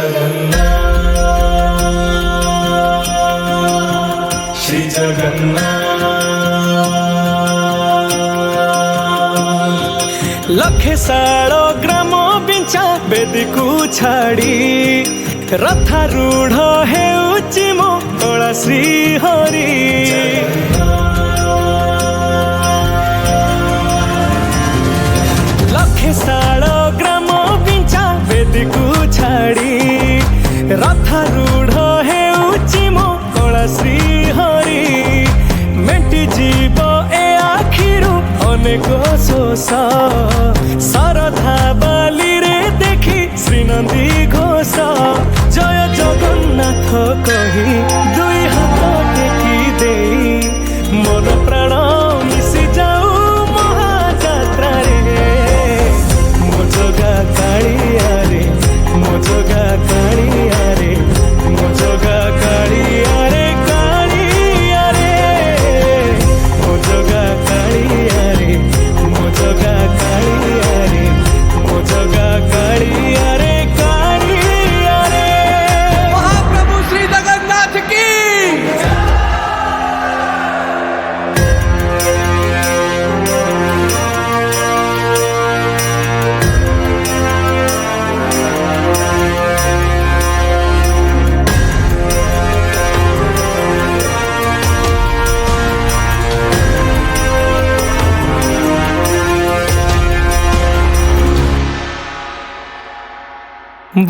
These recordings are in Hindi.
जगन्नाथ श्री जगन्नाथ। लखे साल ग्राम बिंचा बेदी को छाड़ी रथारूढ़ हेउची मो कला श्री हरि। लखे साल ग्राम बिंचा बेदी को छाड़ी रथारूढ़ हेउची मो कला श्री हरि। मेटी जीव ए आखिरु अनेक शोष सरधा बाली रे देखी श्रीनंदी घोष। जय जगन्नाथ कही दुई हाथ टेकी दे मोर प्राण मिशि जाऊ महाजात्रा रे। मो जगा कालिया रे मो जगा कालिया रे मो जगा कालिया रे कालिया रे मो जगा कालिया रे मो जगा कालिया रे मो जगा कालिया रे कालिया रे। महाप्रभु श्री जगन्नाथ की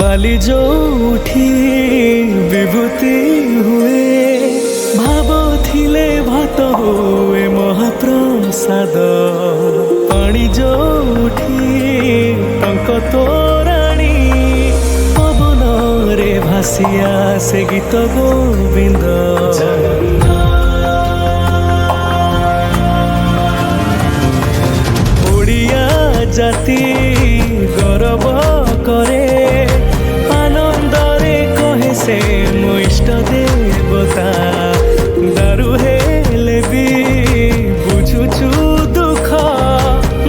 बाली जो उठी विभूति हुए भाव थिले भात हुए महाप्रसाद। पानी जो उठी टंक तोराणी पवन रे भासिया से गीत गोविंद। ओडिया जाति गौरव करे आनंदरे कहे से मो इष्ट देवता। दारु हेले भी बुझुछु दुख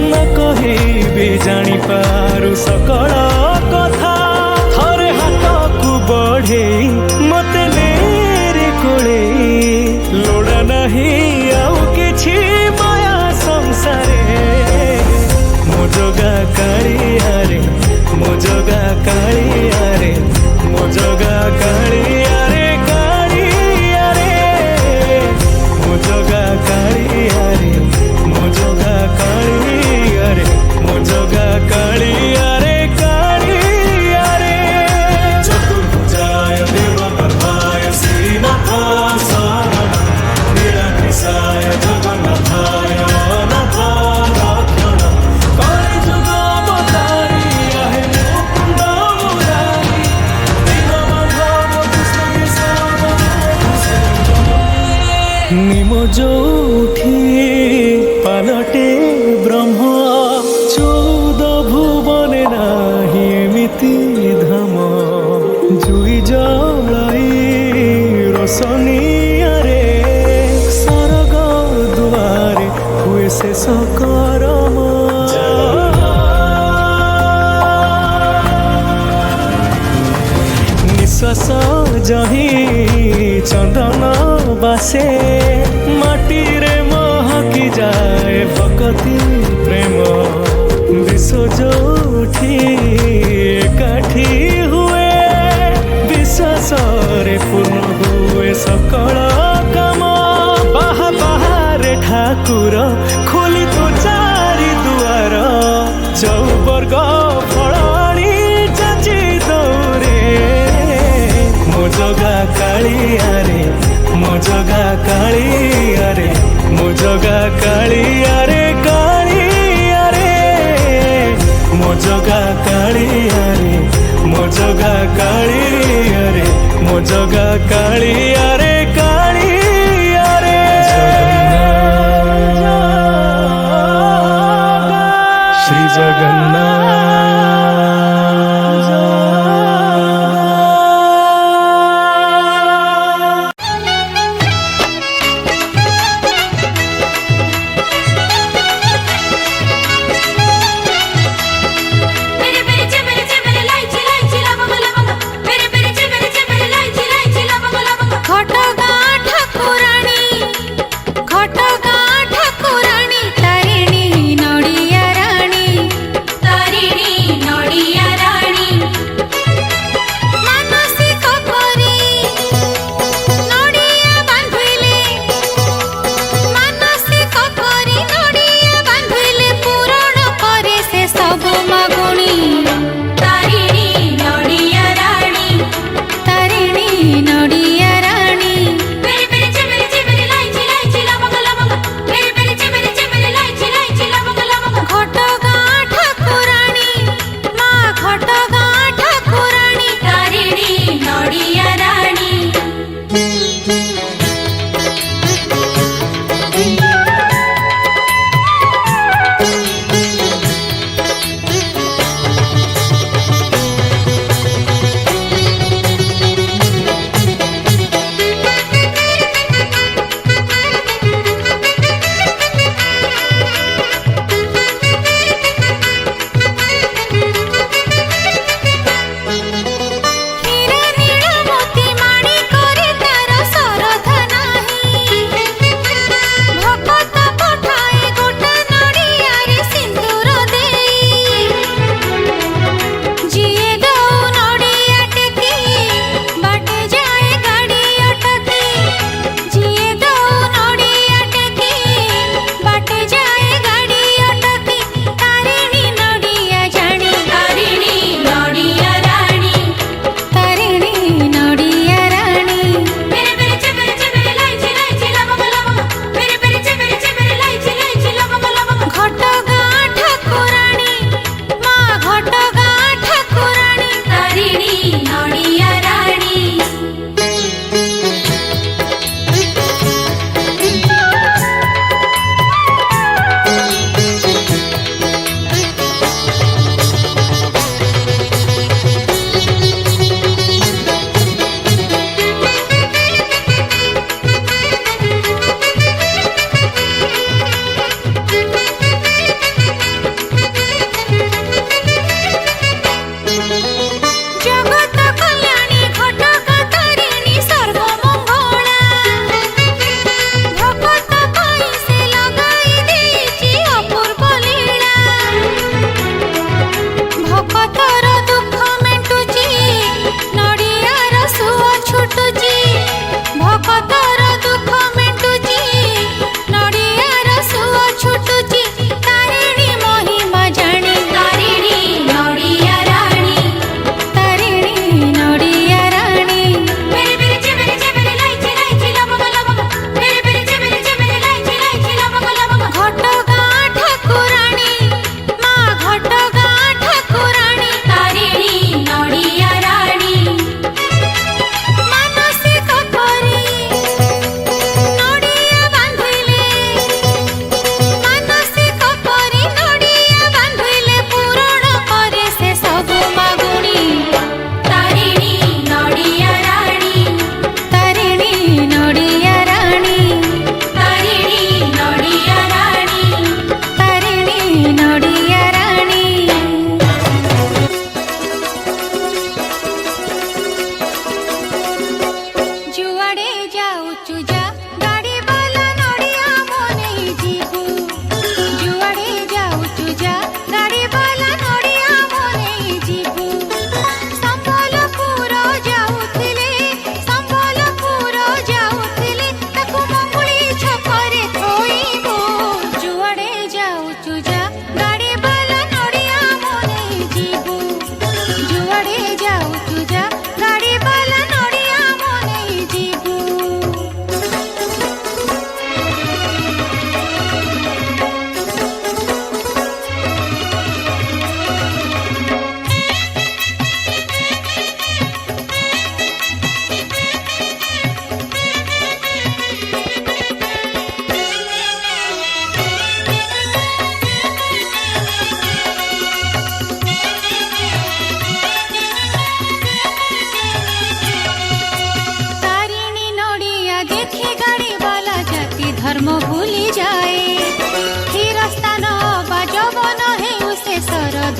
न कहिबे जानी पारु सकल कथा। थरे हाथ को बढ़े मते मेरे कोले लोड़ा नहीं आउ किछि माया संसारे। मो जगा कालिया रे मो जगा कालिया रे मो जगा कालिया रे कालिया रे मो जगा कालिया रे मो जगा कालिया रे मो जगा कालिया रे कालिया रे। चतुर्भुजाय देवगर्भाय श्रीनाथाय नीलकेशाय जगन्नाथाय अनाथाय निम जो उठी पालटे ब्रह्म 14 भुवन नाही एमिति धाम। जुई जलाई रोशनिया रे सरग दुआरे हुए से सकरम। निश्वास जही चंदन बासे माटी रे महकी जाए भक्ति प्रेम। विश्व जो उठी एकाठी हुए विश्वास रे पूर्ण हुए सकल काम। बाहा बाहारे ठाकुर खोली तो चारि दुआर चौवर्ग फलाणी चाची दौरे। मो जगा कालिया रे मो जगा कालिया रे मो जगा कालिया रे कालिया रे मो जगा कालिया रे मो जगा कालिया रे मो जगा कालिया रे कालिया रे। श्री जगन्नाथ। मेरे मेरे चे मेरे ला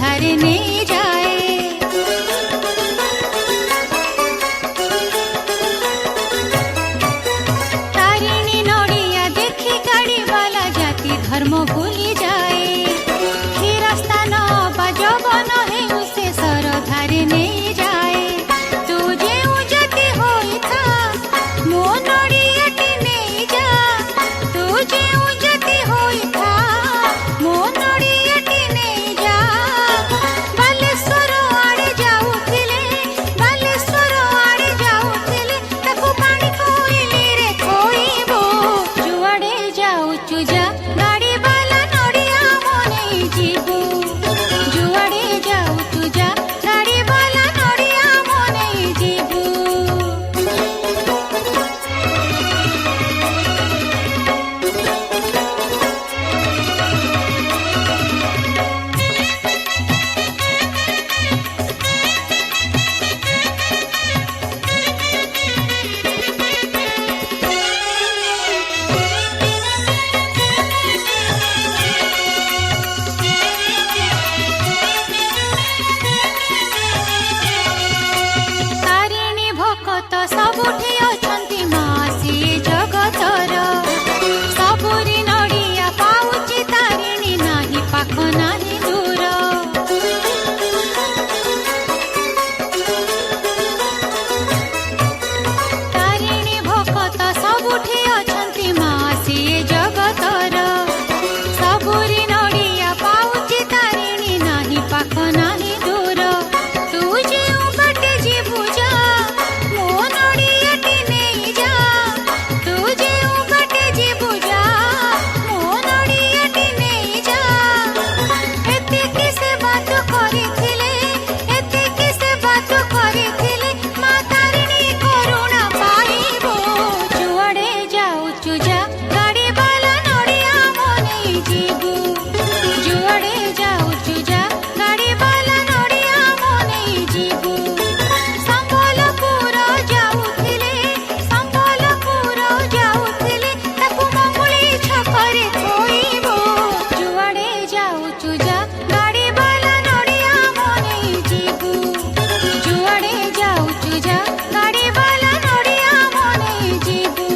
श्रद्धारे नहीं जाए। तारिणी नड़िया देखी गाड़ी वाला जाति धर्म भूली जाए। खीरा स्थान बा जवन है उसे श्रद्धारे नहीं जाए। तू जेउ जाति होई था मो नड़ियाटी नहीं जा। तू जेउ जाति होई था मो नड़ियाटी नहीं जा। बालेश्वर आड़े जाउथिले बालेश्वर आड़े जाउथिले ताकू पानी कोइली रे खोइबो। जुआड़े जाउचु जा गाड़ी वाला नड़िया मने जीबू। जुआड़े जाउचु जा गाड़ी वाला नड़िया मने जीबू। तारिणी भक्त सबुठी अछंती मासी जगतर। सबुरी नड़िया पाउची तारिणी नाही पाख नाही दूर। तारिणी भक्त सबुठी अछंती मासी जगतर। सबुरी नड़िया पाउची तारिणी नाही पाख नाही दूर। तू जेउ बाटे जीबू जा मो नड़ियाटी नहीं जा। तू जेउ बाटे जीबू जा मो नड़ियाटी नहीं जा। एतिकी से बात करिथिले एतिकी से बात करिथिले मा तारिणी करुणा पाइबो। जुआड़े जाउचु जा गाड़ी वाला नड़िया मने जीबू। जुआड़े जाउचु जा गाड़ी वाला नड़िया मने जीबू। संबलपुर जाउथिले संबलपुर जाउथिले ताकू मंगुली छकरे खोइबो। जुआड़े जाउचु जा गाड़ी वाला नड़िया मने जीबू। जुआड़े जाउचु जा गाड़ी वाला नड़िया मने जीबू।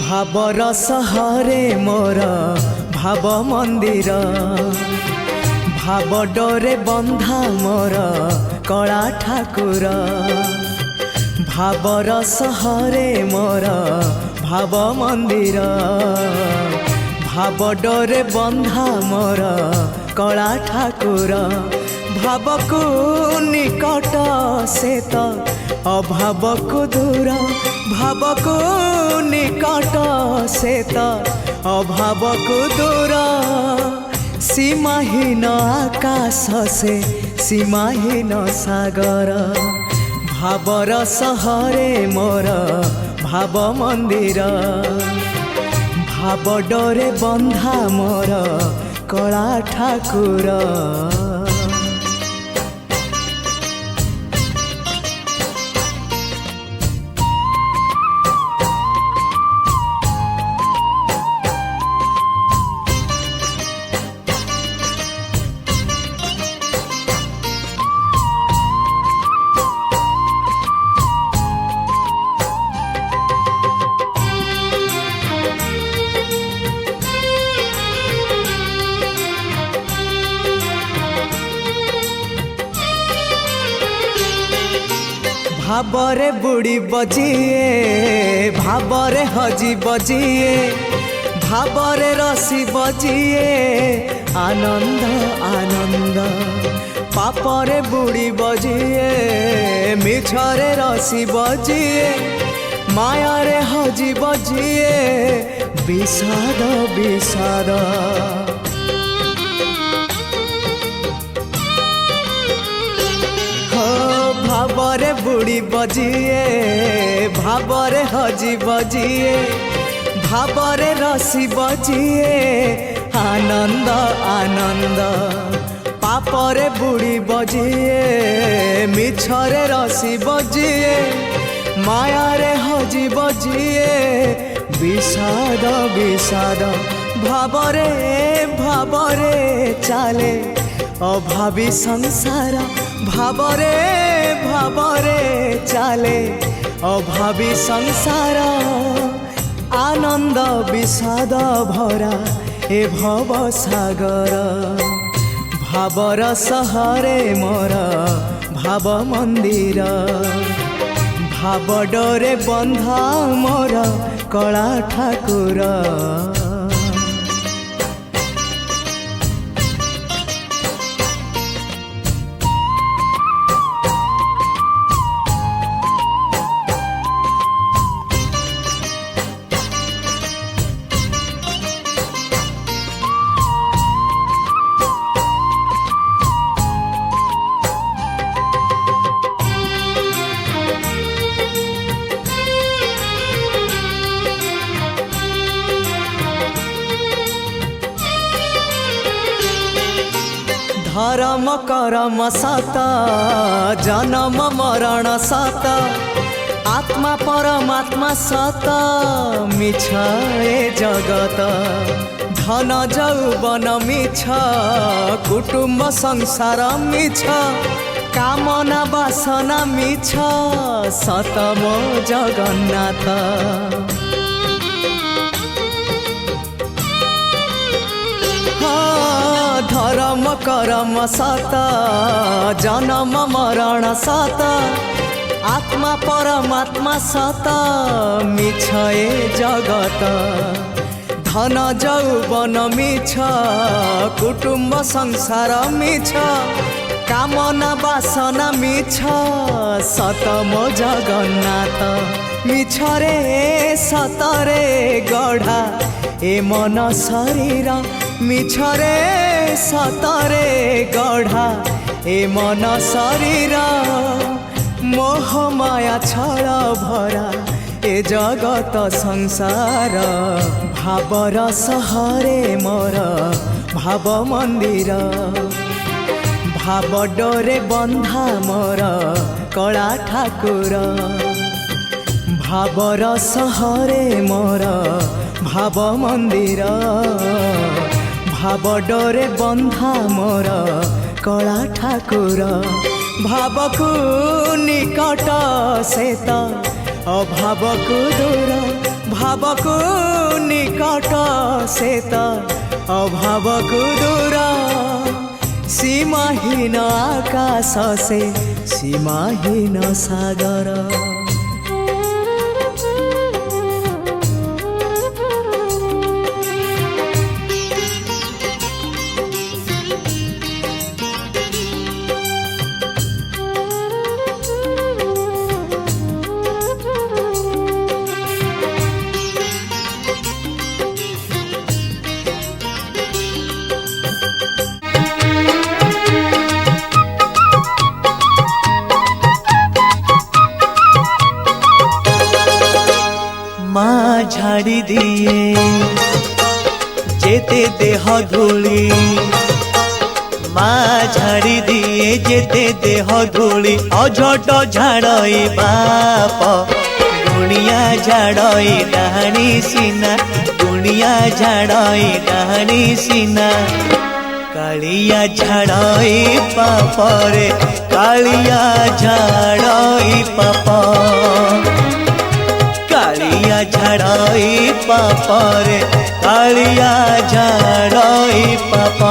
भाबर सहरे मोर भाव मंदिर। भाव डोरे बंधा मोर कला ठाकुर। भाबर सहरे मोर भाव मंदिर। भाव डोरे बंधा मोर कला ठाकुर। भावको निकट से तो अभाव को दूर। भावको निकट से तो अभाव को दूर। सीमाहीन आकाश से सीमाहीन सागर। भावर सहरे मोर भाव मंदिर। भाव डोरे बंधा मोर कला ठाकुर। भावरे बुड़ी बजिए भावरे हजी बजिए ଭାବରେ ରସିବ ଯିଏ ଆନନ୍ଦ ଆନନ୍ଦ ପାପରେ ବୁଡ଼ିବ ଯିଏ ମିଛରେ ରସିବ ଯିଏ ମାୟାରେ ହଜିବ ଯିଏ ବିଷାଦ ବିଷାଦ ଭାବରେ ବୁଡ଼ିବ ଯିଏ ଭାବରେ ହଜିବ ଯିଏ ଭାବରେ ରସିବ ଯିଏ ଆନନ୍ଦ ଆନନ୍ଦ ପାପରେ ବୁଡ଼ିବ ଯିଏ ମିଛରେ ରସିବ ଯିଏ ମାୟାରେ ହଜିବ ଯିଏ ବିଷାଦ ବିଷାଦ ଭାବରେ ଭାବରେ ଚାଲେ ଅଭାବୀ ସଂସାର ଭାବରେ ଭାବରେ ଚାଲେ ଅଭାବୀ ସଂସାର ଆନନ୍ଦ ବିଷାଦ ଭରା ଏ ଭବ ସାଗର ଭାବର ସହରେ ମୋର ଭାବ ମନ୍ଦିର ଭାବ ଡୋରେ ବନ୍ଧା ମୋର କଳା ଠାକୁର धर्म करम सत जन्म मरण सत आत्मा परमात्मा सत मिछ ए जगत धन जौवन मिछ कुटुम्ब संसार मिछ कामना वासना मिछ सत मो जगन्नाथ धर्म करम सत जन्म मरण सत आत्मा परमात्मा सत मिछ ए जगत धन जौवन मिछ कुटुम्ब संसार मिछ कामना वासना मिछ सत मो जगन्नाथ मिछरे सतरे गढ़ा ए मन शरीर मिछरे सतरे गढ़ा ए मन शरीर मोह माया छल भरा ए जगत संसार भावर सहरे मोर भाव मंदिर भाव डोरे बंधा मोर कला ठाकुर भावर सहरे मोर भाव मंदिर भाव डोरे बंधा मोर कला ठाकुर भावकु निकट सेत अभावकु दूर भावकु निकट सेत अभावकु दूर सीमाहीन आकाश से सीमाहीन सागर झाड़ी दिए जेते देह धूली माँ झाड़ी दिए जेते देह धूली अझट झाड़ई बाप गुणिया झाड़ई डाणी सीना गुणिया झाड़ई डाणी सीना कालिया झाड़ई पापरे कालिया झाड़ई पाप कालिया झाड़ई पापरे कालिया झाड़ई पाप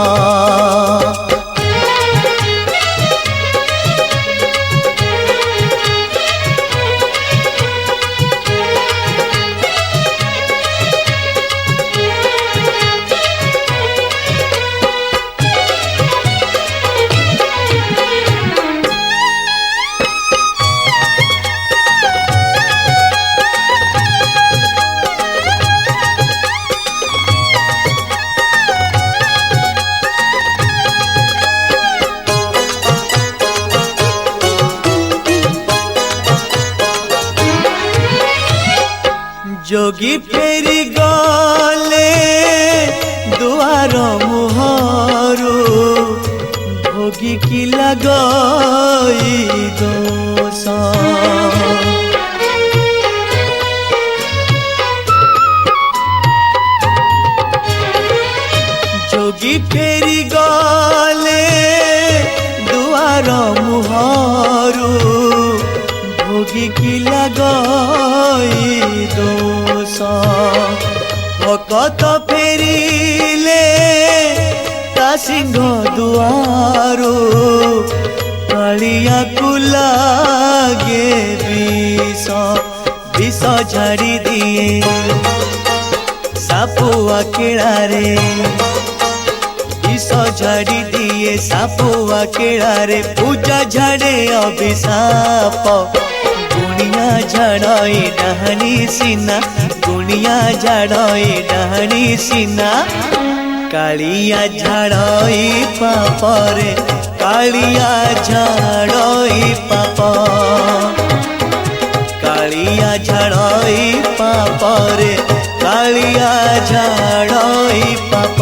जोगी फेरी गले दुआर मुहरु भोगी की लगई दोष जोगी फेरी गले दुआर मुहरु भोगी की लगई दोष भकत फेरिले ता सिंह दुआरो कालिया को लागे विष विष झाड़ी दिए सापुआ केड़ारे विष झाड़ी दिए सापुआ केड़ारे पूजा झाड़े अभिशाप गुणिया झाड़ई डहनी सीना गुणिया झाड़ई डहनी सीना कालिया झाड़ई पापरे कालिया झाड़ई पाप कालिया झाड़ई पापरे कालिया झाड़ई पाप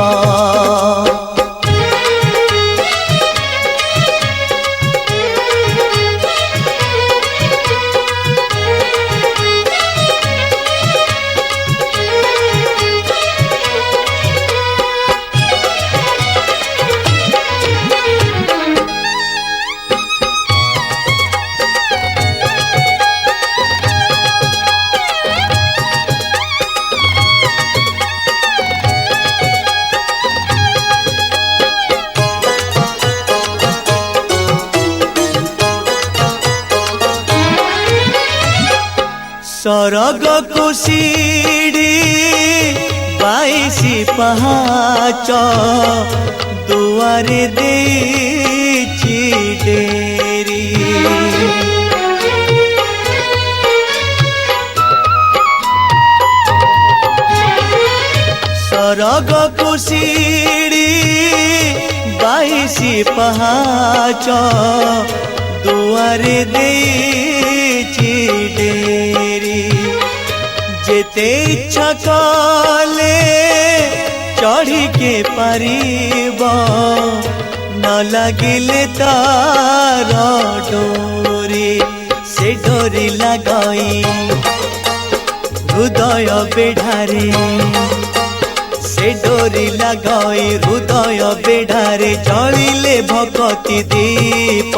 सरग कुशीड़ी 22 पहाच दुआरे देछि डेरी सरग कुशीड़ी 22 पहाच दुआरे देछि डेरी जेते इच्छा कले चढ़ी के पारिब न लगिले तार डोरी से डोरी लगई हृदय बेढ़ारे से डोरी लगई हृदय बेढ़ारे जलिले भगति दीप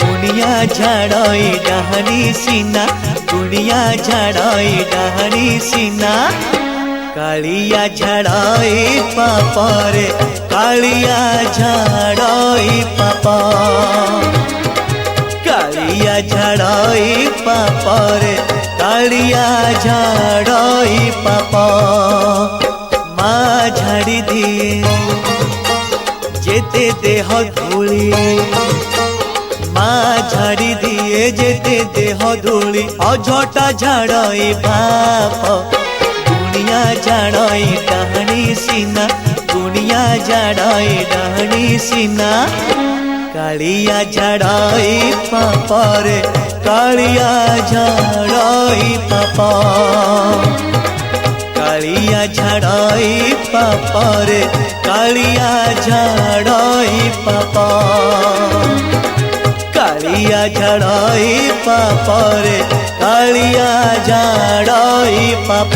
गुणिया झाड़ई डहनी सीना गुणिया झाड़ई डहनी सीना कालिया झाड़ई पापरे कालिया झाड़ई पाप कालिया झाड़ई पापरे कालिया झाड़ई पाप माँ झाड़ी दिए जेते देह धूली माँ झाड़ी दिए जेते देह धूली अझटा झाड़ई बाप गुणिया झाड़ई डहनी सीना गुणिया झाड़ई डहनी सीना कालिया झाड़ई पापरे कालिया झाड़ई पाप कालिया झाड़ई पापरे कालिया झाड़ई पाप कालिया झाड़ई पापरे कालिया झाड़ई पाप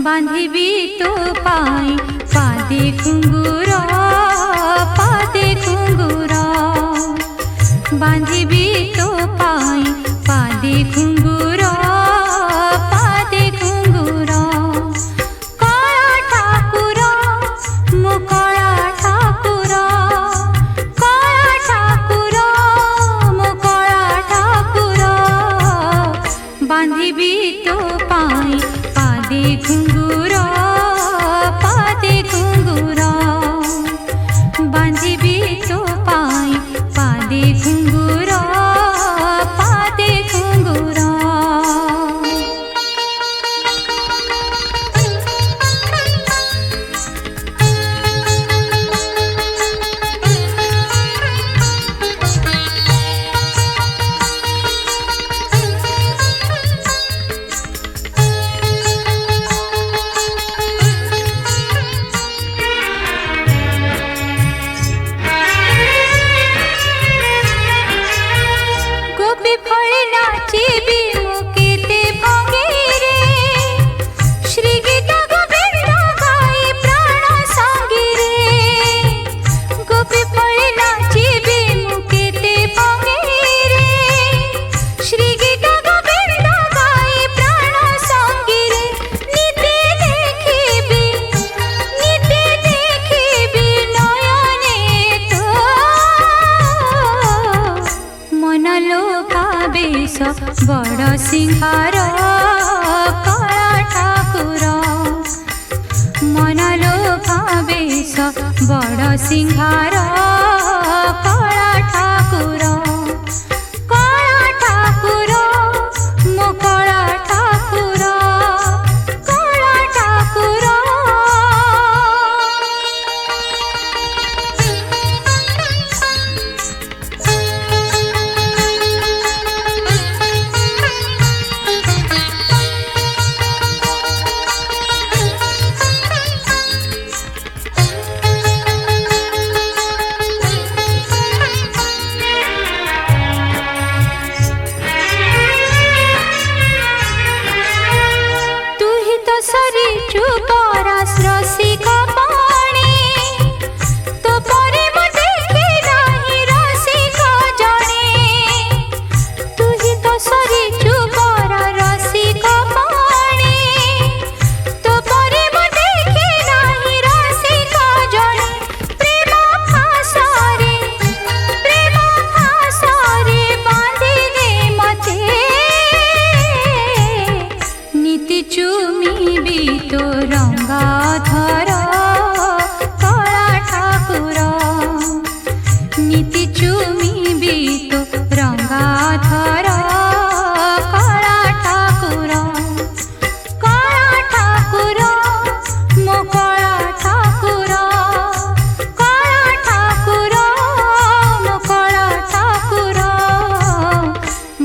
बांधिबी तो पाई पादे घुंगुरा बांधिबी तो पाई पादे घुंगुरा कला ठाकुर मुकला ठाकुर कला ठाकुर मुकला ठाकुर बांधिबी तो पाई पादे घुंगुरा बड़ सिंहार कला ठाकुर मन लोभा बेश बड़ सिंहार कला ठाकुर मो कला ठाकुर कला ठाकुर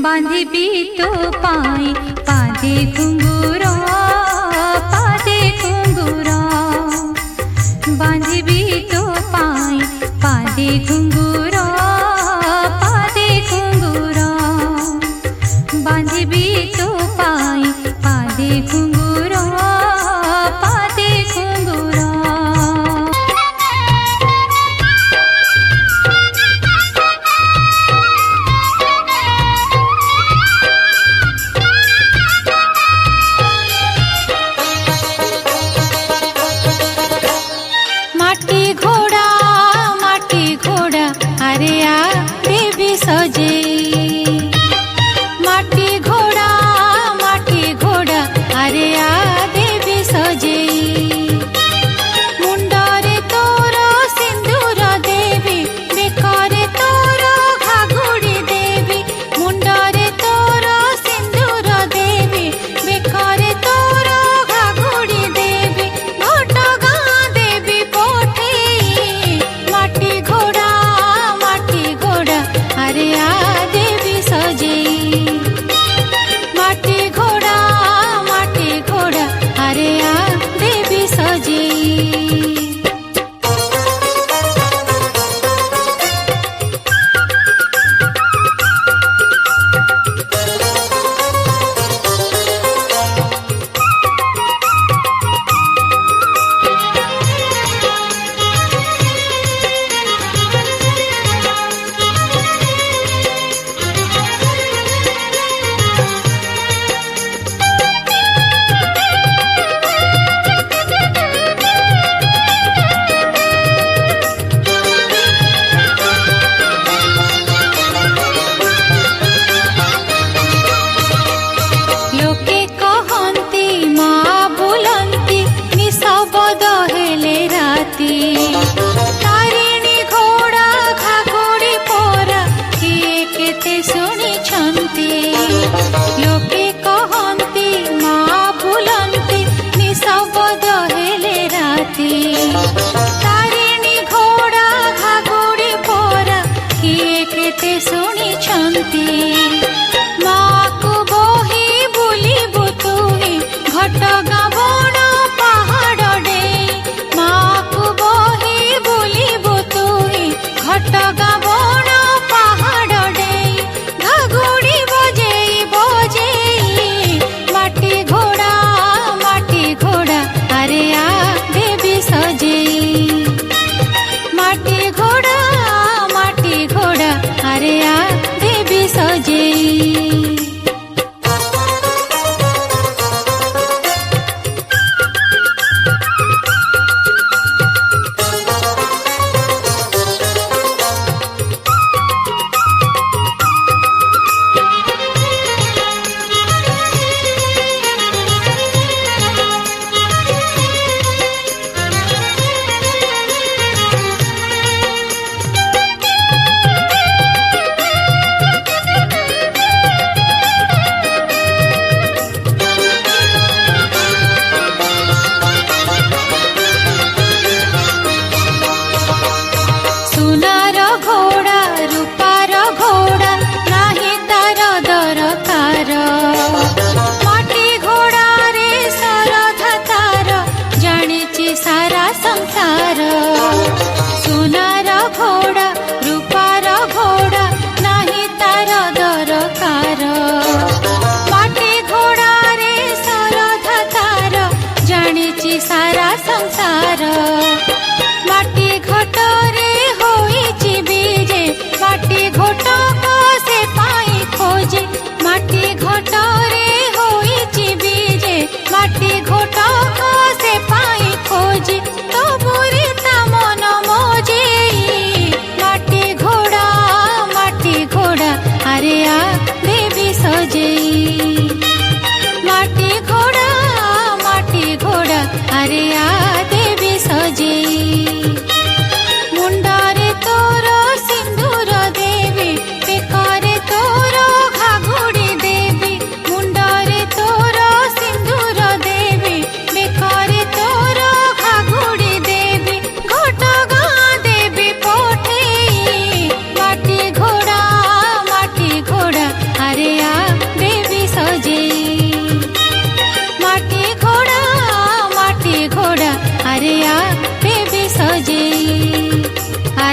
बांधिबी तो पाई पादे घुंगुर बांधिबी तो पाई पादे घुंगुर बांधिबी तो पाई पादे घुंगुर माटी घोड़ा अरे आ देवी सजे माटी घोड़ा अरे आ देवी सजे मुंडरे तोर सिंदूर देवी बेकरे तोर घाघुड़ी देवी मुंडरे तोर सिंदूर देवी बेकरे तोर घाघुड़ी देवी घटगाँ देवी पठेई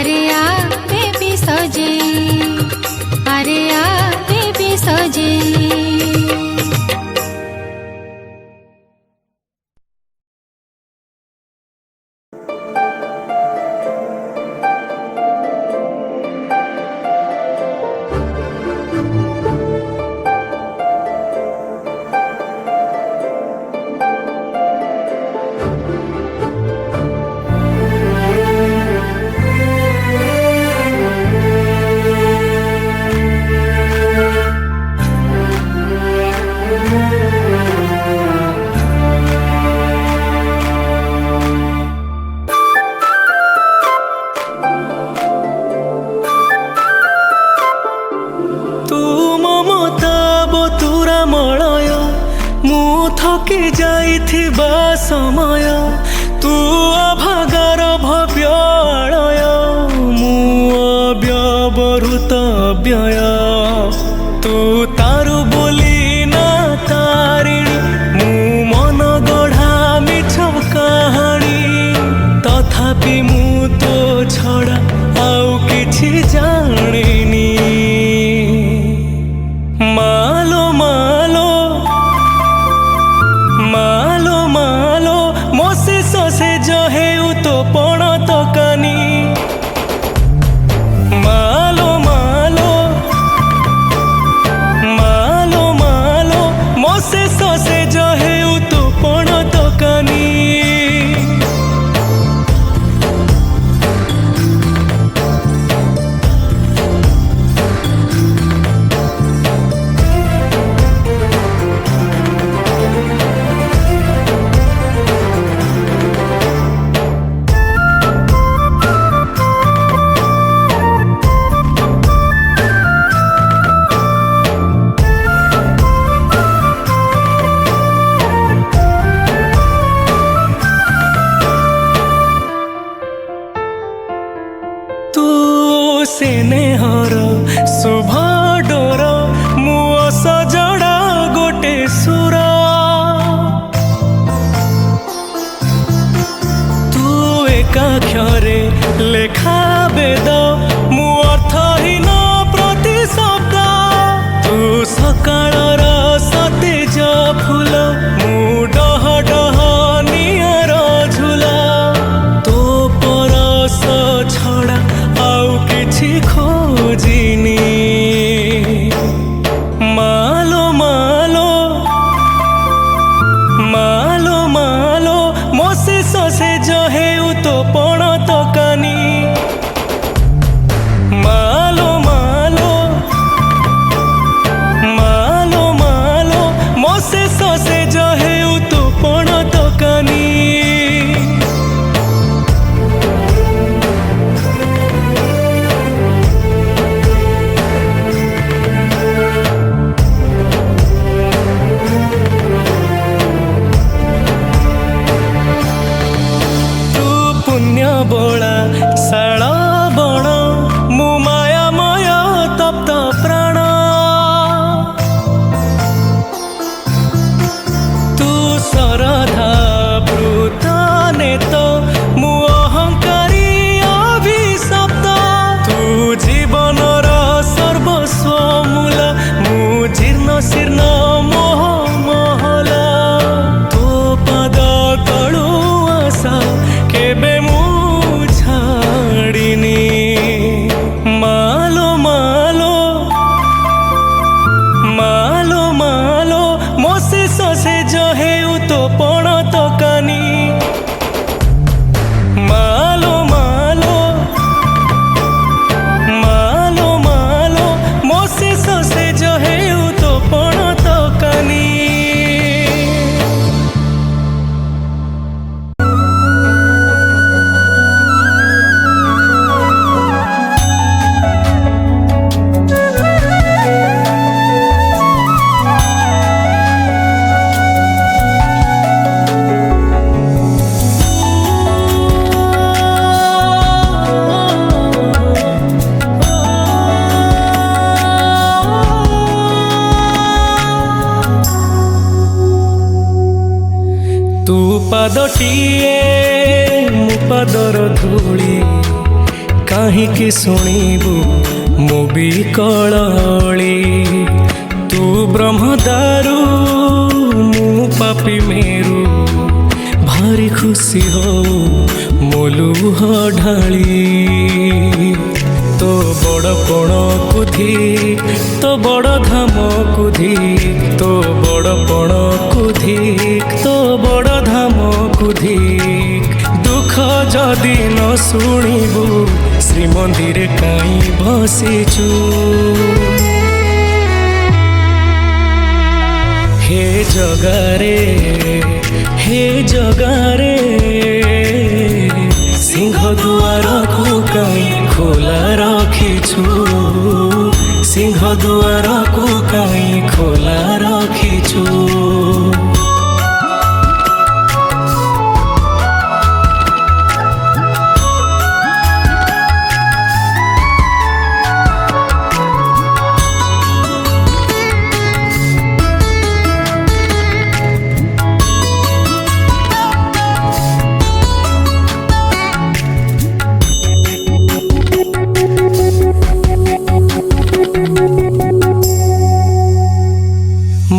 अरे आ बेबी सजे, अरे आ बेबी सजे। थकी जाइथिबा समय तू अभागार भव्य आलय मु अव्यवहृत व्यय तू तारु बोली ना तारिणी मु मन गढ़ा मिछ कहानी तथापि मु तो छड़ा आउ किछि जानिनी मालो मालो मालो मालो मोसे ससे जहे तो पण तकानी मालो मालो मालो मालो मोसे ससे जहे तो पण तकानी स्नेहर शुभ डोर मुओ सजड़ा गोटे सुर तू एकाक्षरे लेखा वेद मु अर्थहीन प्रति शब्द तू सकाळर सतेज फूल मु डह डह नियर झुला तो परस छड़ा आउ किछि खोजिनी मालो मालो मालो मालो मोसे ससे जहे तो पण तकानी मालो मालो मालो मालो मोसे ससे जहे तो पण तकानी बोला शाला बण मु मायामय तप्त प्राण तू सरधा प्लुत नेत मु अहंकारी अभिशप्त तू जीवनर सर्वस्व मूल मु जीर्ण शीर्ण मोह महला तो पद तळु आशा केबे मालो मालो मालो मालो मोसे ससे जहे तो पण तकानी मालो मालो मालो मालो मोसे ससे जहे तो पण तकानी तू पादटिए मु पादर धूली कहीं କାହିଁକି ଶୁଣିବୁ ମୁଁ ବି କଳଳି। ତୁ ବ୍ରହ୍ମଦାରୁ ମୁଁ ପାପି ମେରୁ, ଭାରି ଖୁସି ହଉ ମୋ ଲୁହ ଢାଳି। ତୋ ବଡ଼ ପଣକୁ ଧିକ୍, ତୋ ବଡ଼ ଧାମକୁ ଧିକ୍, ତୋ ବଡ଼ ପଣକୁ ଧିକ୍, ତୋ ବଡ଼ ଧାମକୁ ଧିକ୍। ଦୁଃଖ ଯଦି ନ ଶୁଣିବୁ ଶ୍ରୀମନ୍ଦିରେ କାହିଁ ବସିଛୁ। ହେ ଜଗାରେ, ହେ ଜଗାରେ, ସିଂହ ଦୁଆରକୁ କାହିଁ ଖୋଲା ରଖିଛୁ। ସିଂହ ଦୁଆରକୁ କାହିଁ ଖୋଲା ରଖିଛୁ।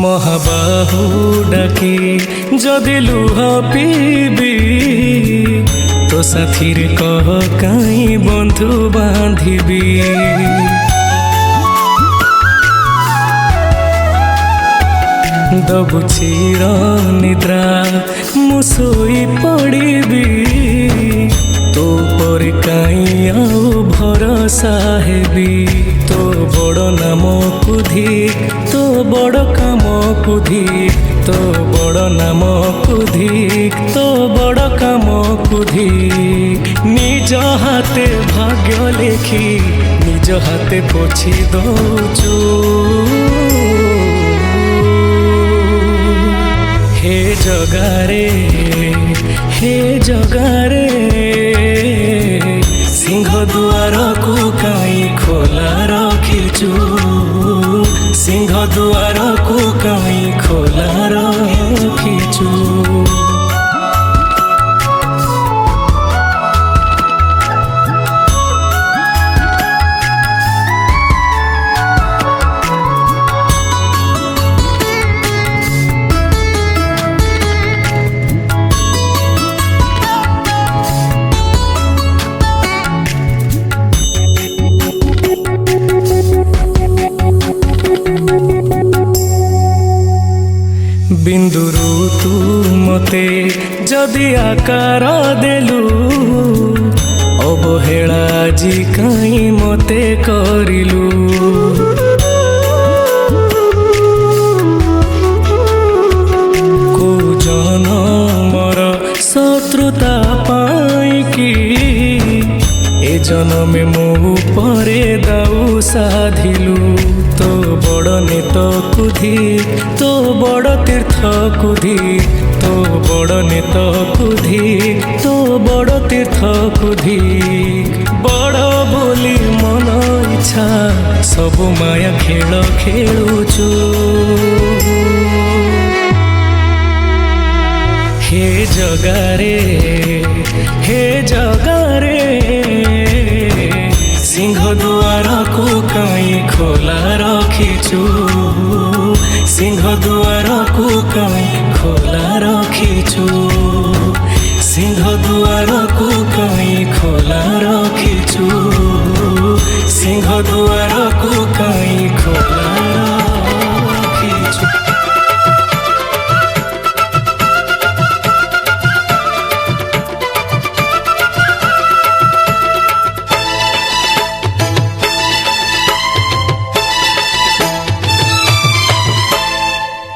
ମହାବାହୁ ଡାକି ଯଦି ଲୁହ ପିଇବି, ତୋ ସାଥିରେ କହ କାହିଁ ବନ୍ଧୁ ବାନ୍ଧିବି। ଦବୁ ଚିର ନିଦ୍ରା ମୁଁ ଶୋଇ ପଡ଼ିବି, ତୋ ପରେ କାହିଁ ଆଉ ଭରସା ହେବି। ତୋ ବଡ଼ ନାମକୁ ଧିକ୍, ତୋ ବଡ଼ କାମକୁ ଧିକ୍, ତୋ ବଡ଼ ନାମକୁ ଧିକ୍, ତୋ ବଡ଼ କାମକୁ ଧିକ୍। ନିଜ ହାତେ ଭାଗ୍ୟ ଲେଖି ନିଜ ହାତେ ପୋଛି ଦଉଛୁ। ହେ ଜଗାରେ, ହେ ଜଗାରେ, ସିଂହ ଦୁଆରକୁ କାହିଁ ଖୋଲା ରଖିଛୁ। ସିଂହ ଦୁଆରକୁ କାହିଁ ଖୋଲା ରଖିଛୁ। ବିନ୍ଦୁରୁ ତୁ ମତେ ଯଦି ଆକାର ଦେଲୁ, ଅବହେଳା ଆଜି କାହିଁ ମତେ କରିଲୁ। କୋଉ ଜନମର ଶତ୍ରୁତା ପାଇଁକି ଏ ଜନମେ ମୋ ଉପରେ ଦାଉ ସାଧିଲୁ। ତୋ ବଡ଼ ନେତକୁ ଧିକ୍, ତୋ ବଡ଼ ତୀର୍ଥକୁ ଧିକ୍, ତୋ ବଡ଼ ନେତକୁ ଧିକ୍, ତୋ ବଡ଼ ତୀର୍ଥକୁ ଧିକ୍। ବଡ଼ ବୋଲି ମନ ଇଚ୍ଛା ସବୁ ମାୟା ଖେଳ ଖେଳୁଛୁ। ହେ ଜଗାରେ, ହେ ଜଗାରେ, ସିଂହ ଦୁଆରକୁ କାହିଁ ଖୋଲା ରଖିଛୁ। ସିଂହ ଦୁଆରକୁ କାହିଁ ଖୋଲା ରଖିଛୁ। ସିଂହ ଦୁଆରକୁ କାହିଁ ଖୋଲା ରଖିଛୁ। ସିଂହ ଦୁଆରକୁ କାହିଁ ଖୋଲା ରଖିଛୁ।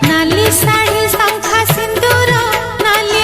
ନାଲି ଶାଢ଼ୀ ଶଙ୍ଖା ସିନ୍ଦୁର, ନାଲି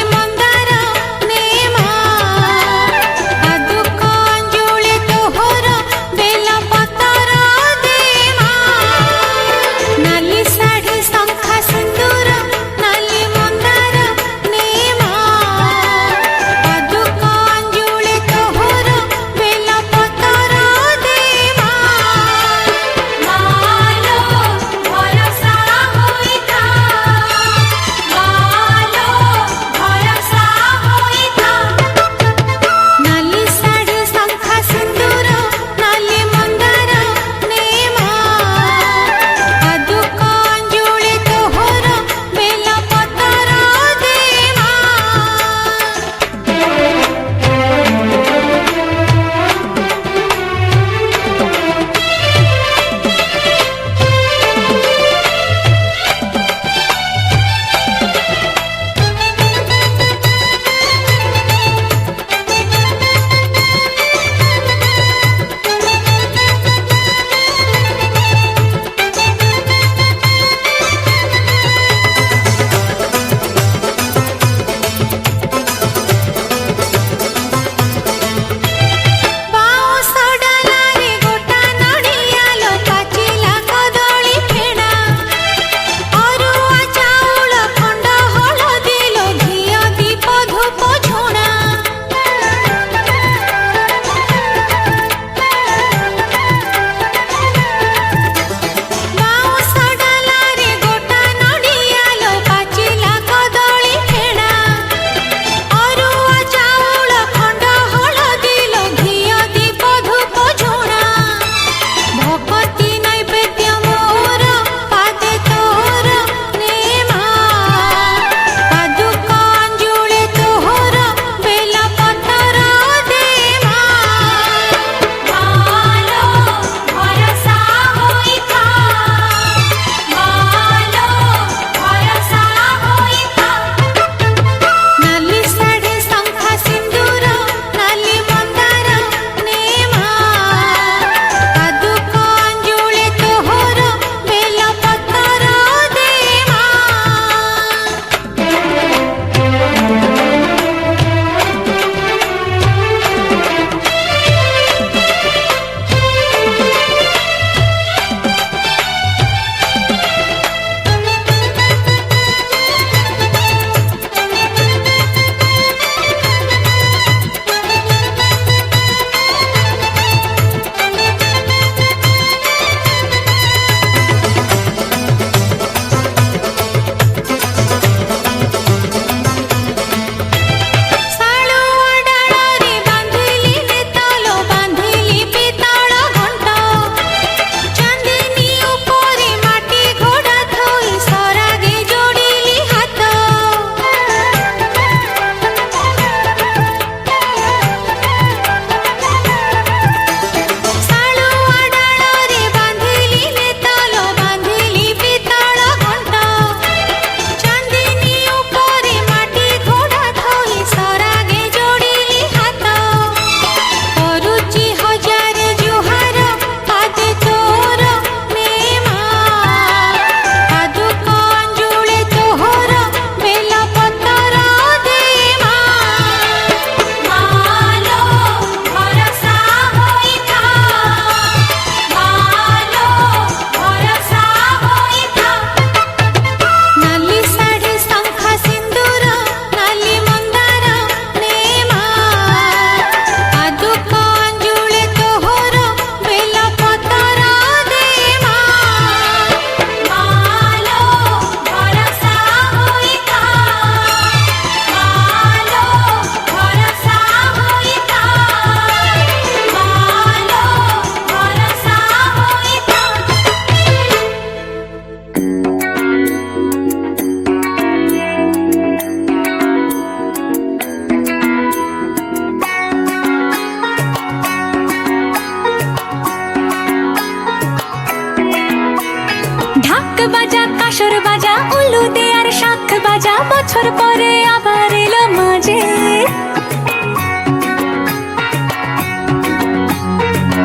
বাজা কাসর বাজা উলু দে আর শাখ বাজা বছর পরে আবার এলো মাঝে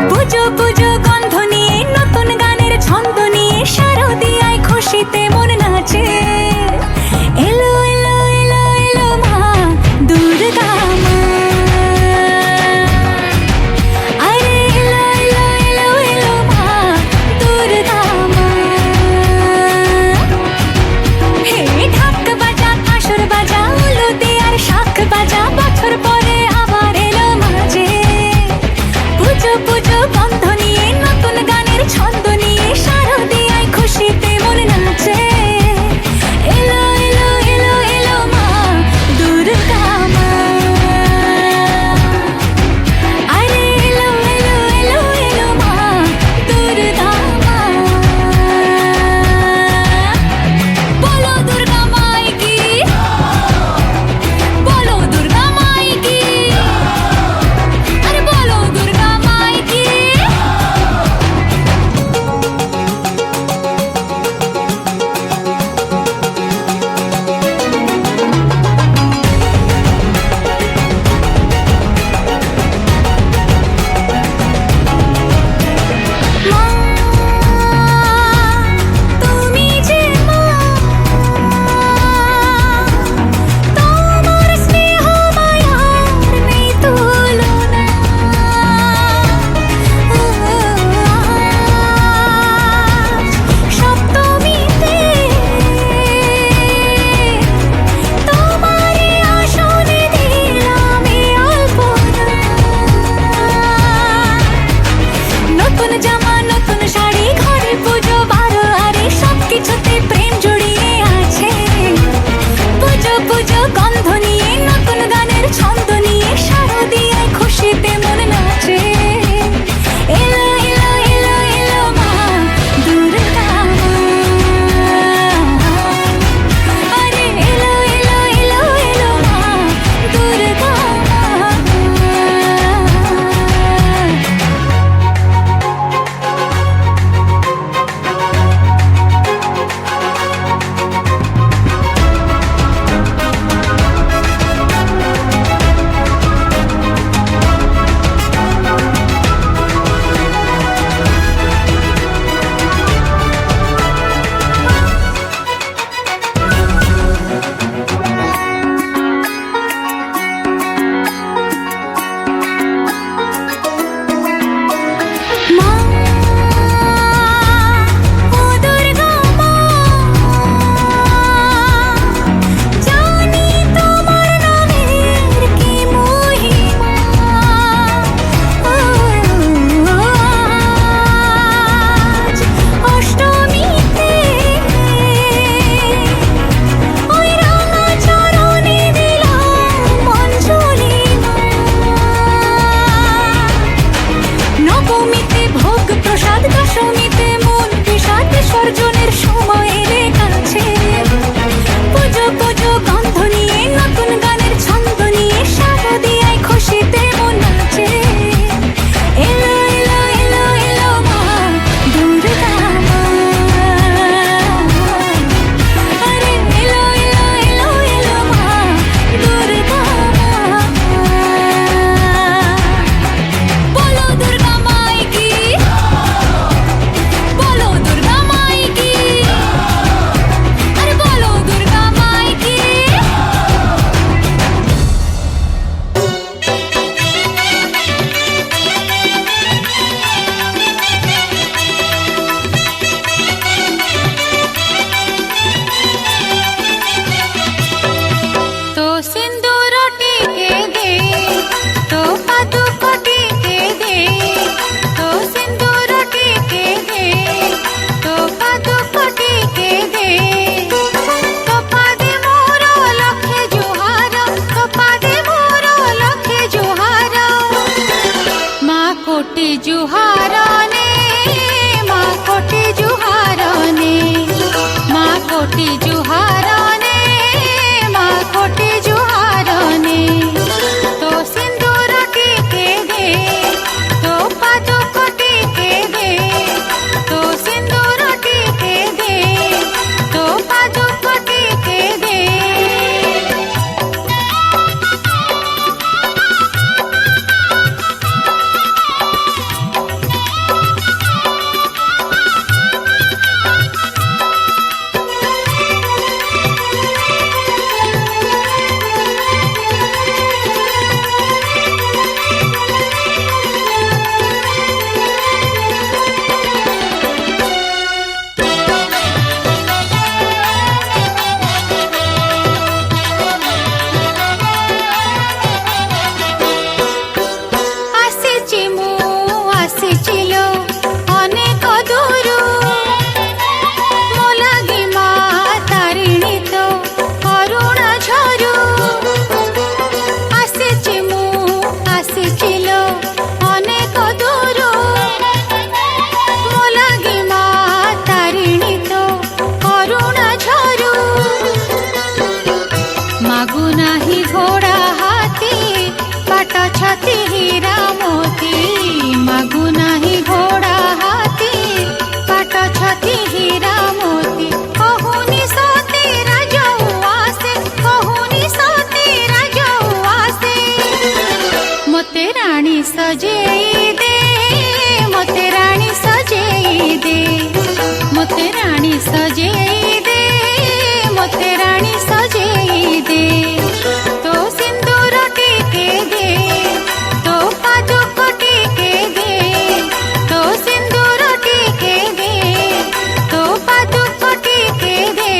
পুজো পুজো গন্ধ নিয়ে নতুন গানের ছন্দ নিয়ে শারদিয়ায় খুশিতে মন নাচে এলো এলো এলো এলো মা দুর্গা মা আরে এলো এলো এলো এলো মা দুর্গা মা হে ঢাক বাজা কাসর বাজা উলু দে আর শাখ বাজা বছর পরে আবার এলো মাঝে পুজো পুজো গন্ধ নিয়ে নতুন গানের ছন্দ নিয়ে শারদিয়ায় খুশিতে মন নাচে এলো এলো এলো এলো মা দুর্গা মা আরে এলো এলো এলো এলো মা দুর্গা মা বলো দুর্গা মাই কি বলো দুর্গা মাই কি আরে বলো দুর্গা মাই কি মা তুমি যে মা তোমার স্নেহ মায়ার নেই তুলনা সপ্তমীতে তোমারে আসনে দিলাম এই অল্পনা নতুন জামা নতুন শাড়ি ঘরে পুজো বারো আরে সবকিছুতে প্রেম জড়িয়ে আছে পুজো পুজো গন্ধ নিয়ে নতুন গানের ছন্দ নিয়ে শারদিয়ায় খুশিতে মন নাচে এলো এলো এলো এলো মা দুর্গা মা আরে এলো এলো এলো এলো মা দুর্গা মা মা ও দুর্গা মা জানি তোমার নামের কি মহিমা আজ অষ্টমীতে ওই রাঙা চরণে দিলাম অঞ্জলি মা নবমীতে ভোগ প্রসাদ দশমীতে মন বিষাদ বিসর্জনের সময় এলে কাছে পুজো পুজো গন্ধ নিয়ে নতুন গানের ছন্দ নিয়ে শারদিয়ায় খুশিতে মন নাচে এলো এলো এলো এলো মা দুর্গা মা আরে এলো এলো এলো এলো মা দুর্গা মা বলো দুর্গা মাই কি বলো দুর্গা মাই কি আরে বলো দুর্গা মাই কি তো সিন্দুর টিকে দে তো পাদুক টিকে দে তো সিন্দুর টিকে দে তো পাদুক টিকে দে তো পাদে মোর লক্ষে জুহার তো পাদে মোর লক্ষে জুহার মা কোটি জুহার নে মা কোটি জুহার নে মা কোটি জুহার নে মা কোটি জুহার নে তো সিন্দুর টিকে দে তো পাদুক টিকে দে তো সিন্দুর টিকে দে सजेई दे मोते रानी सजेई दे मोते रानी सजेई दे मोते रानी सजेई दे तो सिंदूर टीके दे तो पादुक टीके दे तो सिंदूर टीके दे तो पादुक टीके दे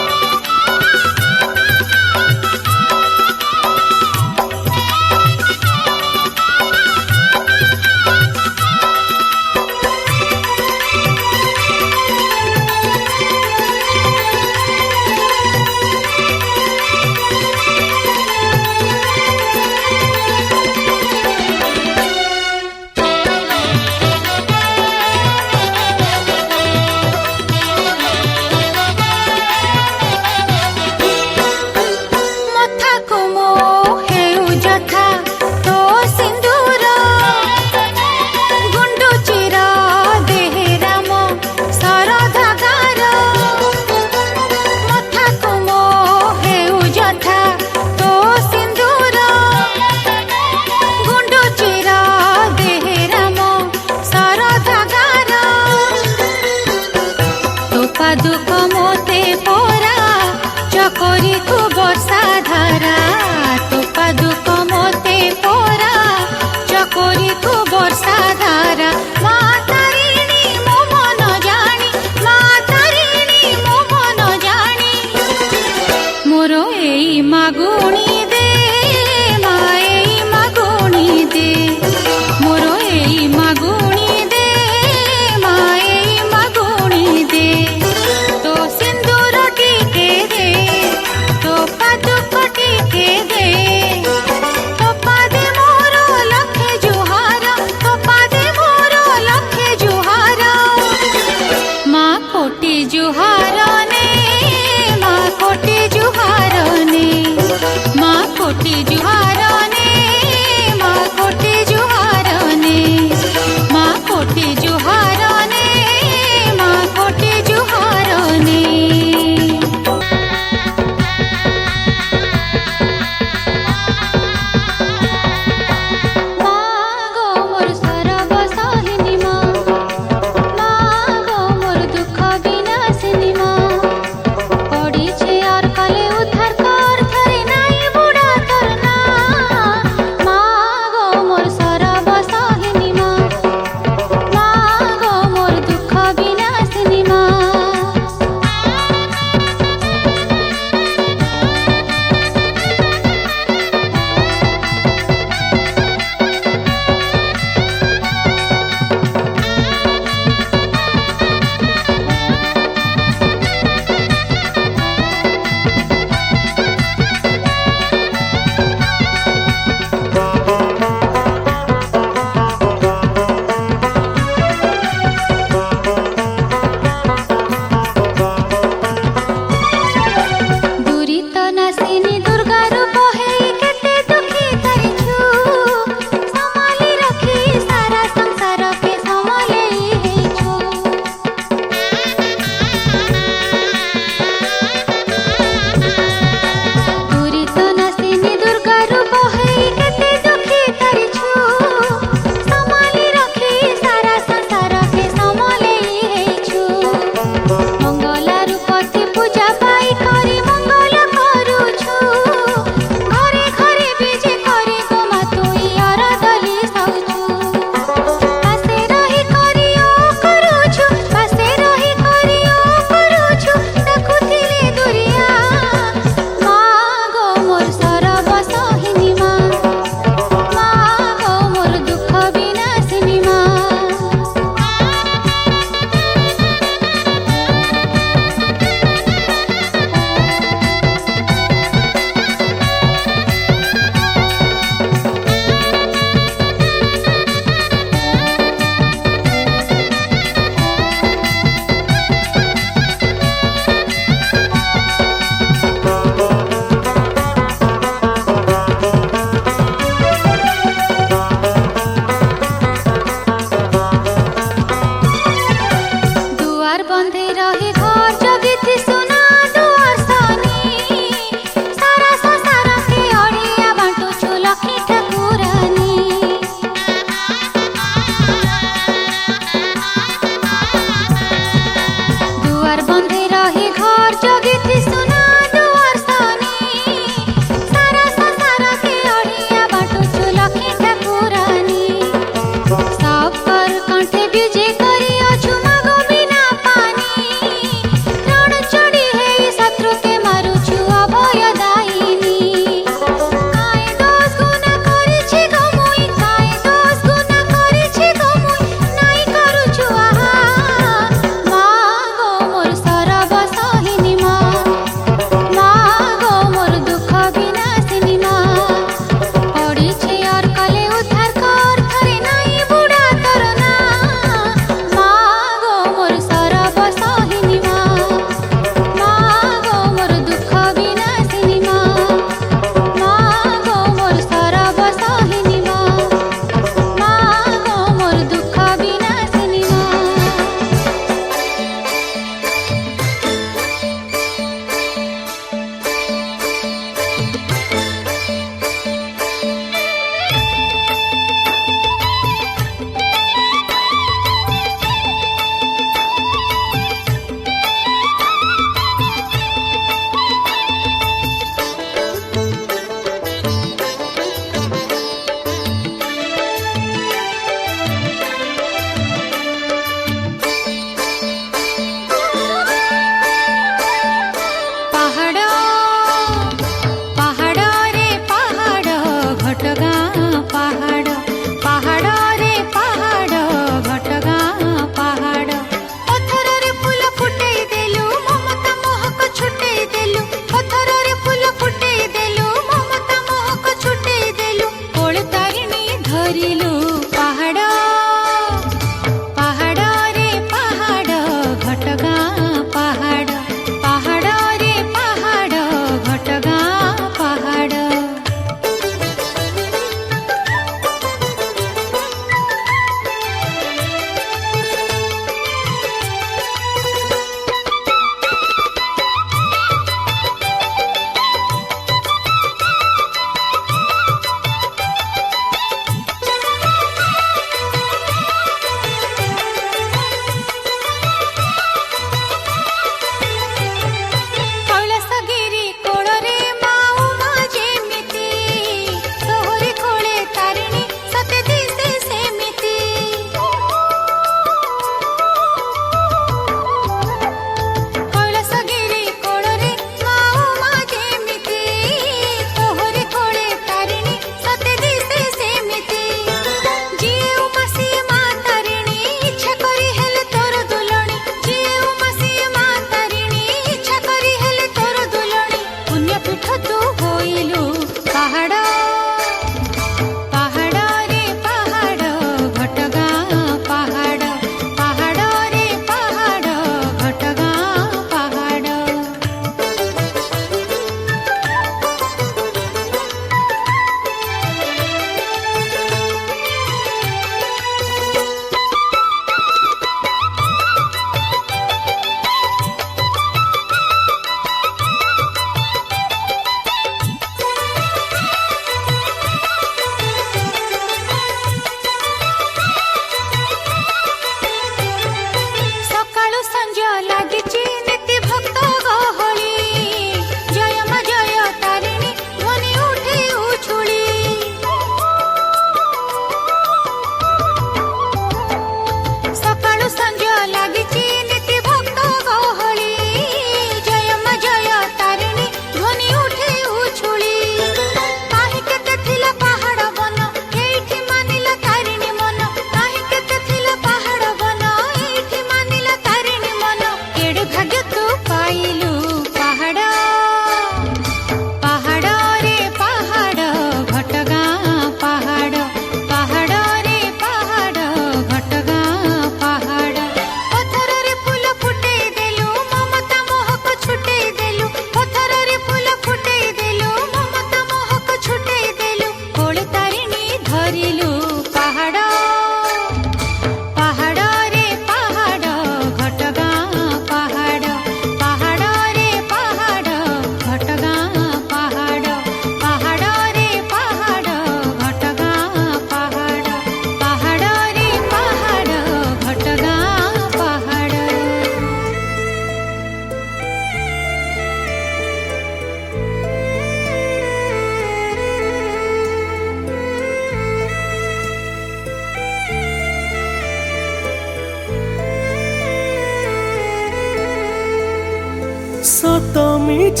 सत मिछ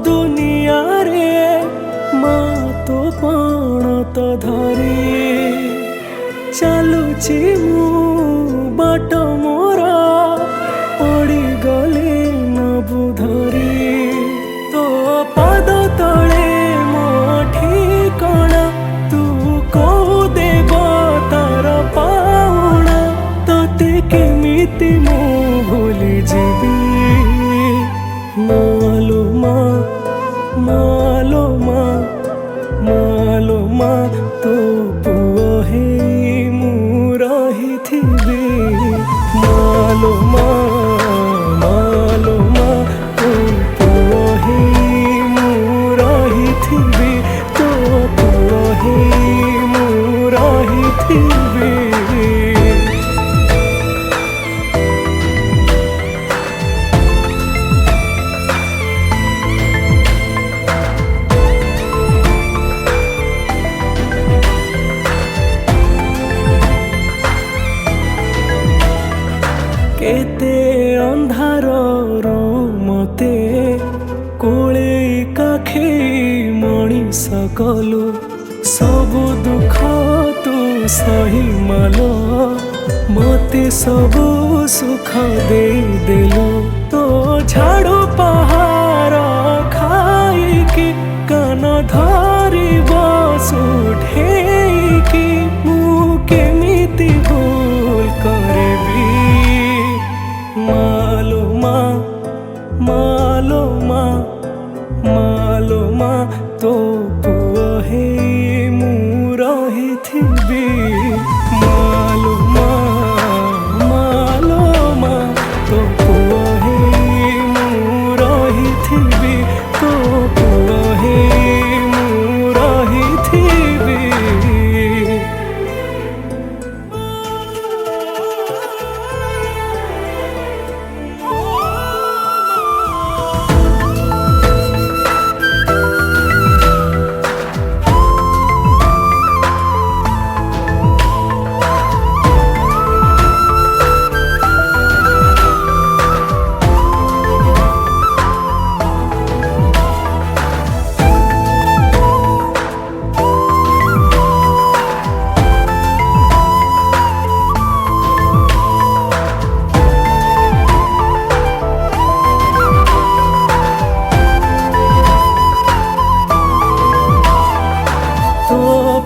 दुनिया रे माँ तो पण तो धरी चलुची मु बाट मोर पड़ी गले नबु धरी तो पाद तले मो ठिकणा तू को देव तार पाउणा तोते केमिति मु भूली जीवी मालो माँ मालो माँ मालो माँ तो पुओ हे मु रहिथिबी मालो माँ मालो माँ तो पुओ हे मु रहिथिबी तो पुओ हे मु रहिथिबी केते अंधार मते कोले काखे मणिष कलु सबु दुख तू सही मालो मते सबु सुख दे देलु तो झाड़ू पहाड़ खाइकी कान धरी बसुठेकी मु केमिति भूल करबी मालो माँ मालो माँ मालो माँ तो पुओ हे मु रहिथिबी मालो माँ मालो माँ तो पुओ हे मु रहिथिबी तो पुओ हे मु रहिथिबी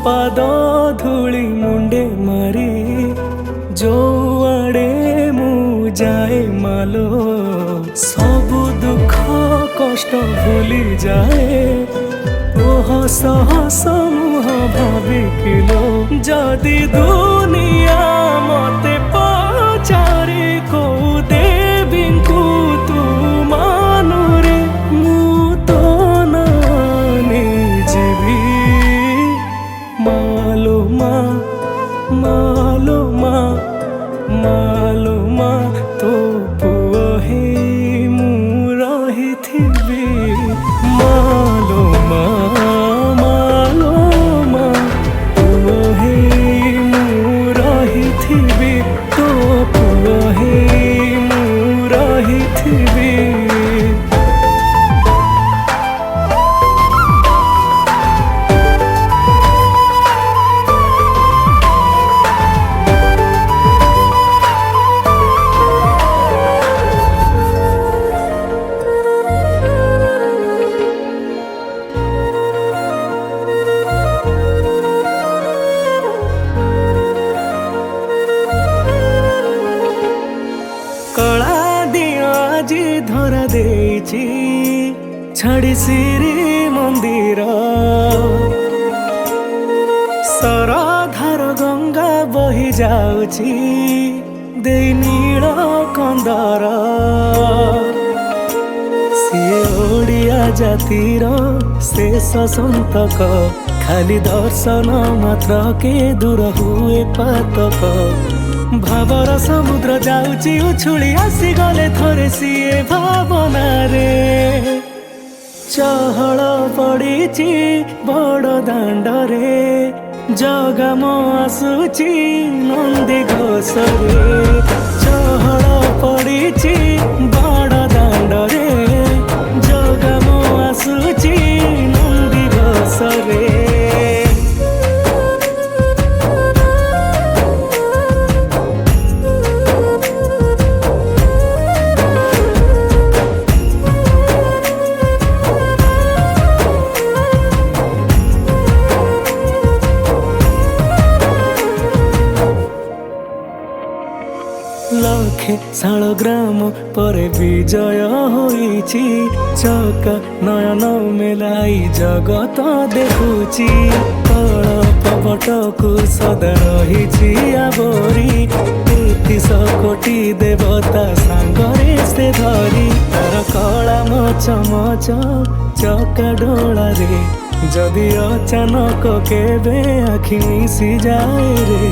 पाद धूली मुंडे मारी जो आड़े मु जाए मालो सबु दुख कष्ट भूली जाए ओह सह समूह भावी किलो जदि दुनिया मते पचारे को देवी को तू मानु रे मु तो नानी जीवी मालो माँ मालो माँ मालो माँ तो पुओ हे मु रहिथिबी मालो माँ मालो माँ पुओ हे मु रहिथिबी तो पुओ हे मु रहिथिबी ଆଜି ଧରା ଦେଇଛି ଛାଡ଼ି ଶ୍ରୀ ମନ୍ଦିର ସରଧାର ଗଙ୍ଗା ବହି ଯାଉଛି ଦେଇ ନୀଳ କନ୍ଦର ସିଏ ଓଡ଼ିଆ ଜାତିର ଶେଷ ସନ୍ତକ ଖାଲି ଦର୍ଶନ ମାତ୍ର କେ ଦୂର ହୁଏ ପାତକ भावर समुद्र जाउची उछुली आसी गले थोरे सिए भावना रे चहल पड़ीची बड़ दांड रे जगाम आसुची नंदी घोष रे चहल पड़ीची बड़ दांड रे ଲକ୍ଷେ ଶାଳଗ୍ରାମ ପରେ ବିଜୟ ହୋଇଛି। ଚକା ନୟନ ମେଲାଇ ଜଗତ ଦେଖୁଛି। କଳପଟକୁ ସଦା ରହିଛି ଆବରି। 33 କୋଟି ଦେବତା ସାଙ୍ଗରେ ସେ ଧରି। ତାର କଳା ମଚ ମଚ ଚକା ଡୋଳାରେ ଯଦି ଅଚାନକ କେବେ ଆଖି ମିଶିଯାଏ ରେ।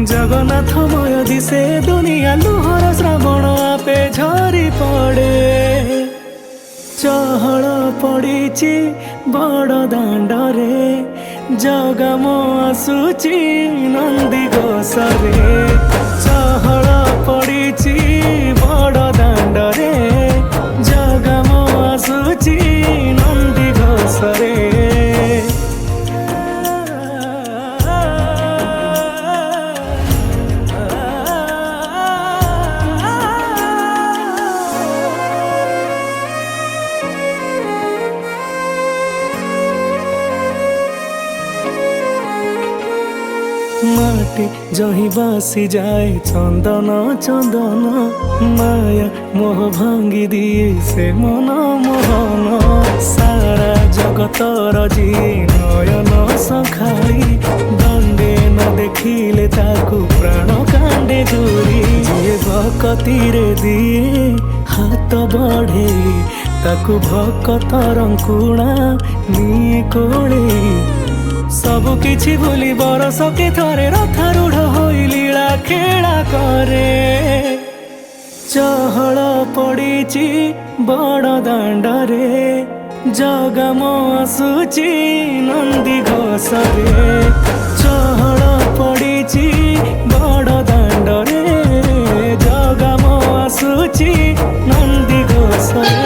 ଜଗନ୍ନାଥମୟ ଦିଶେ ଦୁନିଆ ଲୁହର ଶ୍ରାବଣ ଆପେ ଝରି ପଡ଼େ। ଚହଳ ପଡ଼ିଛି ବଡ଼ ଦାଣ୍ଡରେ ଜଗମ ଆସୁଛି ନନ୍ଦିଘୋଷରେ। ଚହଳ ପଡ଼ିଛି ବଡ଼ ଦାଣ୍ଡରେ ଜଗମ ଆସୁଛି ନନ୍ଦିଘୋଷରେ। মাটি জহি বাসি যায় চন্দন চন্দন। মায়া মোহ ভাঙ্গি দিয়ে সে মন মোহন। সারা জগতর যিয়ে নয়ন সখাই দণ্ডে ন দেখিলে তাকু প্রাণ কাণ্ডে জুড়ি। যিয়ে ভকতিরে দিয়ে হাত বঢ়ে তাকু ভকতর কুଣା নিয়ে কোড়ে। ସବୁ କିଛି ଭୁଲି ବରଷକେ ଥରେ ରଥାରୂଢ଼ ହୋଇ ଲୀଳା ଖେଳା କରେ। ଚହଳ ପଡ଼ିଛି ବଡ଼ ଦାଣ୍ଡରେ ଜଗମ ଆସୁଛି ନନ୍ଦିଘୋଷରେ। ଚହଳ ପଡ଼ିଛି ବଡ଼ ଦାଣ୍ଡରେ ଜଗମ ଆସୁଛି ନନ୍ଦିଘୋଷରେ।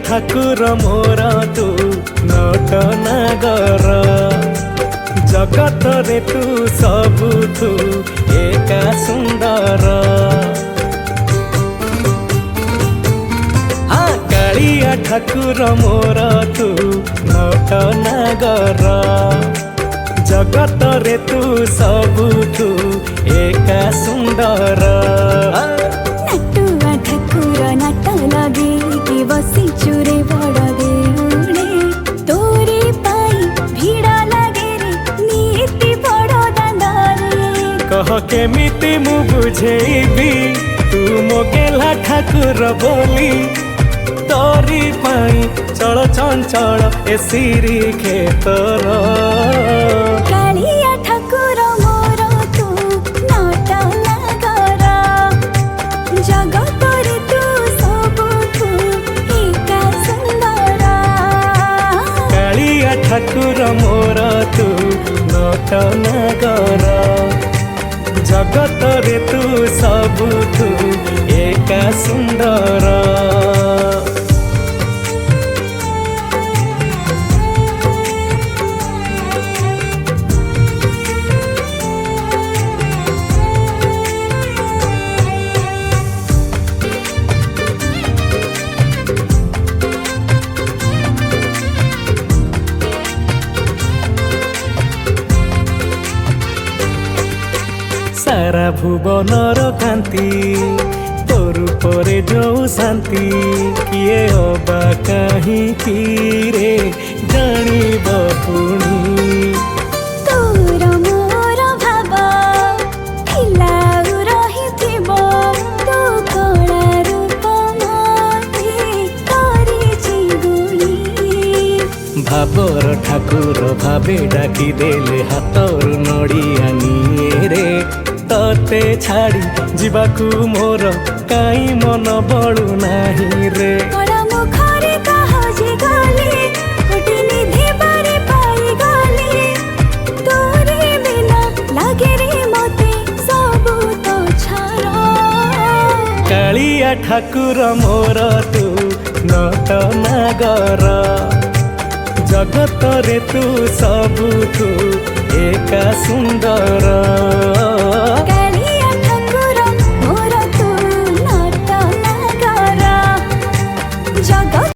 ठाकुर मोर तू नट नागर जगत रे तू सबुठु एका सुंदर हाँ कालिया ठाकुर मोर तू नट नागर जगत रे तू सबुठु एका सुंदर नटुआ ठाकुर नाट लगे कि बसी चुरे बड़ देउड़े तोरे पाई भिड़ा लगे रे नीति बड़ दांडारे कह केमिति मु बुझेबी तू मो गेला ठाकुर बोली तोरी पाई चल चंचल ए सिरी खेतर कालिया ठाकुर मोर तू नाट नागर जगत रे तू सबुठु एका सुंदर कालिया ठाकुर मोर तू नट नागर जगत रे तू सबुठु एका सुंदर सारा भुवनर कांति तोर परे जो शांति किए अबा कहीं रे जानिब पुणी तोर भावे डाकी देले हाथरू नड़िया निए रे तते छाड़ी जीवाकू मोर काई मन बड़ू नाही रे बड़ा मुखरे कहजे गले कोटी निधि बारे पाई गले तोरे बिना लागे रे मते सबू तो छाड़ कालिया ठाकुर मोर तू नट नागर जगत रे तू सबुठू एका सुंदर।